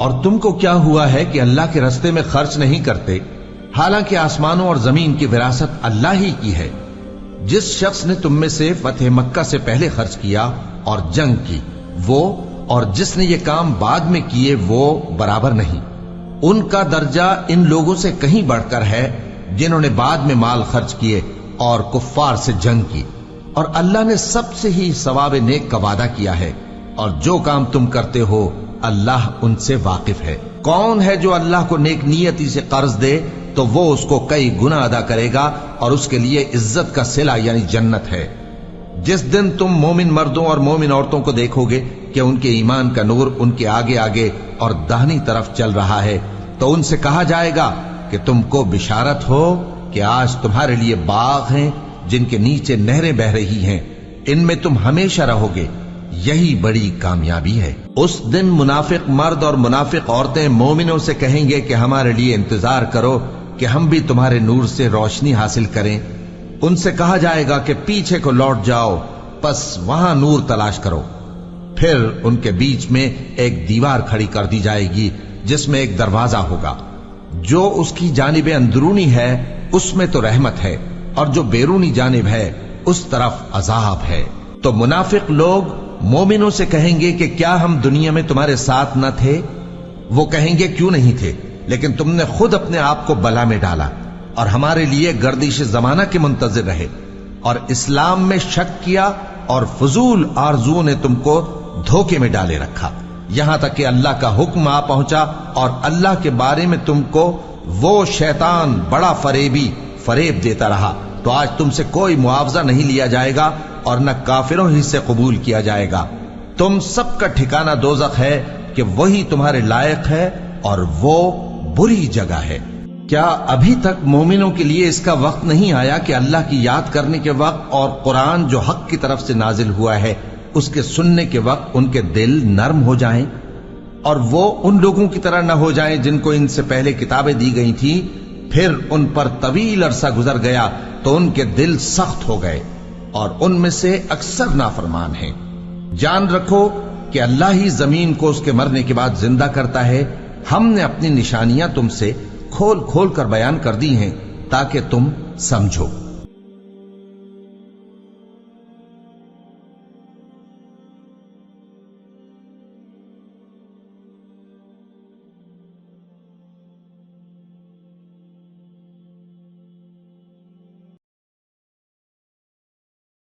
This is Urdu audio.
اور تم کو کیا ہوا ہے کہ اللہ کے رستے میں خرچ نہیں کرتے، حالانکہ آسمانوں اور زمین کی وراثت اللہ ہی کی ہے؟ جس شخص نے تم میں سے فتح مکہ سے پہلے خرچ کیا اور جنگ کی، وہ اور جس نے یہ کام بعد میں کیے وہ برابر نہیں۔ ان کا درجہ ان لوگوں سے کہیں بڑھ کر ہے جنہوں نے بعد میں مال خرچ کیے اور کفار سے جنگ کی، اور اللہ نے سب سے ہی ثواب نیک کا وعدہ کیا ہے، اور جو کام تم کرتے ہو اللہ ان سے واقف ہے۔ کون ہے جو اللہ کو نیک نیتی سے قرض دے تو وہ اس کو کئی گنا ادا کرے گا، اور اس کے لیے عزت کا صلہ یعنی جنت ہے۔ جس دن تم مومن مردوں اور مومن عورتوں کو دیکھو گے کہ ان کے ایمان کا نور ان کے آگے آگے اور داہنی طرف چل رہا ہے، تو ان سے کہا جائے گا کہ تم کو بشارت ہو کہ آج تمہارے لیے باغ ہیں جن کے نیچے نہریں بہ رہی ہیں، ان میں تم ہمیشہ رہو گے، یہی بڑی کامیابی ہے۔ اس دن منافق مرد اور منافق عورتیں مومنوں سے کہیں گے کہ ہمارے لیے انتظار کرو کہ ہم بھی تمہارے نور سے روشنی حاصل کریں۔ ان سے کہا جائے گا کہ پیچھے کو لوٹ جاؤ، پس وہاں نور تلاش کرو۔ پھر ان کے بیچ میں ایک دیوار کھڑی کر دی جائے گی جس میں ایک دروازہ ہوگا، جو اس کی جانب اندرونی ہے اس میں تو رحمت ہے، اور جو بیرونی جانب ہے اس طرف عذاب ہے۔ تو منافق لوگ مومنوں سے کہیں گے کہ کیا ہم دنیا میں تمہارے ساتھ نہ تھے؟ وہ کہیں گے کیوں نہیں تھے، لیکن تم نے خود اپنے آپ کو بلا میں ڈالا اور ہمارے لیے گردش زمانہ کے منتظر رہے، اور اسلام میں شک کیا، اور فضول آرزو نے تم کو دھوکے میں ڈالے رکھا، یہاں تک کہ اللہ کا حکم آ پہنچا، اور اللہ کے بارے میں تم کو وہ شیطان بڑا فریبی فریب دیتا رہا، تو آج تم سے کوئی معاوضہ نہیں لیا جائے گا اور نہ کافروں ہی سے قبول کیا جائے گا۔ تم سب کا ٹھکانہ دوزخ ہے کہ وہی تمہارے لائق ہے، اور وہ بری جگہ ہے۔ کیا ابھی تک مومنوں کے لیے اس کا وقت نہیں آیا کہ اللہ کی یاد کرنے کے وقت اور قرآن جو حق کی طرف سے نازل ہوا ہے اس کے سننے کے وقت ان کے دل نرم ہو جائیں، اور وہ ان لوگوں کی طرح نہ ہو جائیں جن کو ان سے پہلے کتابیں دی گئی تھی، پھر ان پر طویل عرصہ گزر گیا تو ان کے دل سخت ہو گئے، اور ان میں سے اکثر نافرمان ہیں۔ جان رکھو کہ اللہ ہی زمین کو اس کے مرنے کے بعد زندہ کرتا ہے۔ ہم نے اپنی نشانیاں تم سے کھول کھول کر بیان کر دی ہیں تاکہ تم سمجھو۔